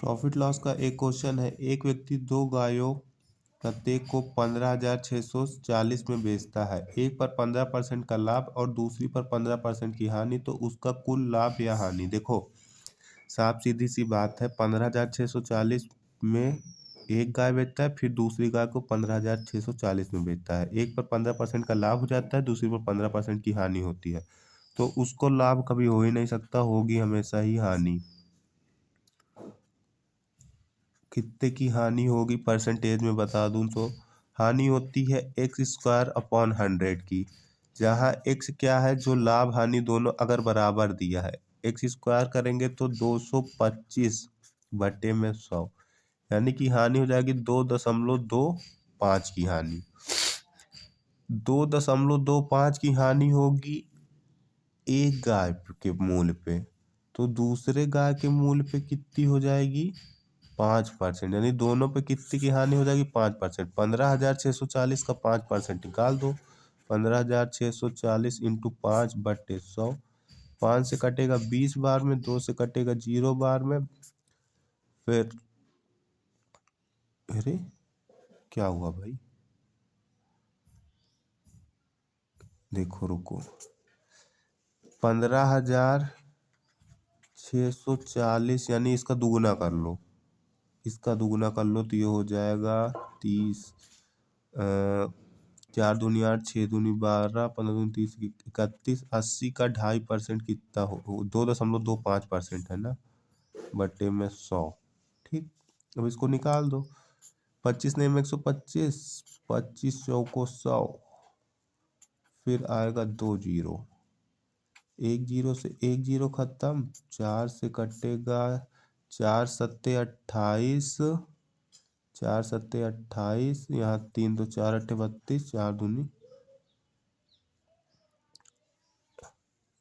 Profit loss का एक question है। एक व्यक्ति दो गायों प्रत्येक को 15,640 में बेचता है। एक पर 15% का लाभ और दूसरी पर 15% की हानि, तो उसका कुल लाभ या हानि। देखो साफ सीधी सी बात है, 15,640 में एक गाय बेचता है, फिर दूसरी गाय को 15,640 में बेचता है। एक पर 15% का लाभ हो जाता है, दूसरी पर 15% की हानि होती है, तो उसको लाभ कभी हो ही नहीं सकता, होगी हमेशा ही हानि। कितने की हानि होगी परसेंटेज में बता दूं तो हानि होती है x² अपॉन 100 की, जहाँ x क्या है, जो लाभ हानि दोनों अगर बराबर दिया है, x² करेंगे तो 225/100, यानी कि हानि हो जाएगी 2.25 की हानि। 2.25 की हानि होगी एक गाय के मूल्य पे, तो दूसरे गाय के मूल्य पे कितनी हो जाएगी 5%, यानी दोनों पे कितनी की हानि हो जाएगी 5%। 15,640 का 5% निकाल दो, 15,640 इंटू 5/100। 5 से कटेगा 20 बार में, 2 से कटेगा 0 बार में, फिर अरे क्या हुआ भाई, देखो रुको, 15,640 यानी इसका दुगुना कर लो, इसका दुगुना कर लो तो ये हो जाएगा 30, 4 दूनी 8, 6 दूनी 12, 15 दूनी 30, 31, 80 का 2.5% कितना हो, 2.25% है ना, बटे में 100। ठीक, अब इसको निकाल दो। 25 ने 125, 25 चौको 100, फिर आएगा 2 जीरो, एक जीरो से एक जीरो खत्म, 4 से कटेगा 4 सत्ते 28, 4 सत्ते 28, यहाँ 3 2 4 अट्ठे 32, 4 दूनी,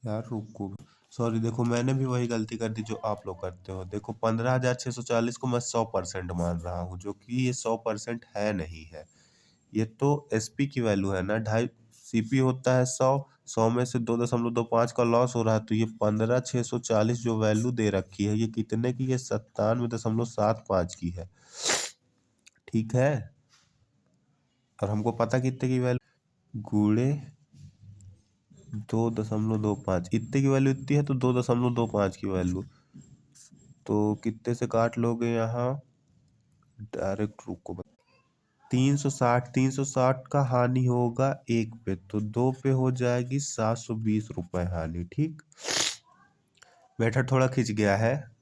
यार रुको, सॉरी, देखो मैंने भी वही गलती कर दी जो आप लोग करते हो। देखो 15,640 को मैं 100% मान रहा हूँ, जो कि ये 100% है नहीं है, ये तो एसपी की वैल्यू है ना, 2.5 सीपी होता है 100 में से 2.25 का लॉस हो रहा है, तो ये 15,640 जो वैल्यू दे रखी है, ये कितने की है, 97.75 की है। ठीक है, और हमको पता कितने की वैल्यू, गुणे 2.25, इतने की वैल्यू इतनी है तो 2.25 की वैल्यू, तो कितने से काट लोगे यहाँ, डायरेक्ट रुको, 360 का हानि होगा एक पे, तो दो पे हो जाएगी 720 रुपए हानि। ठीक, मेथड थोड़ा खिंच गया है।